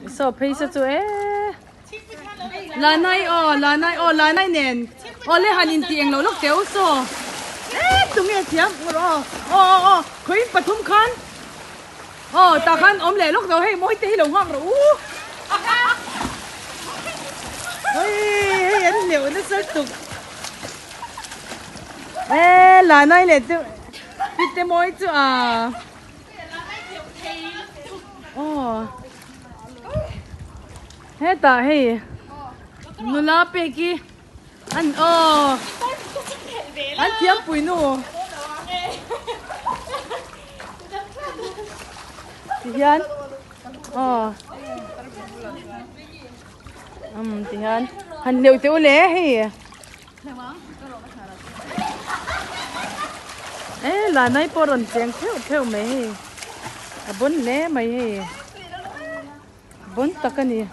so pay sa to lanay nen ole hanin tiang lo lok teu so tumi thiam khoi pathum khan ta khan om le lok do hey moi te hi lo hang ro hey anh liệu nó sẽ tục lanay le tu bit te moi tu hey ta hey nula pe ki an anh thiam pui nu tihan tihan han liệu tiêu lẽ hey là nay po ron cheng theo mày bốn lẽ mày hey bốn takani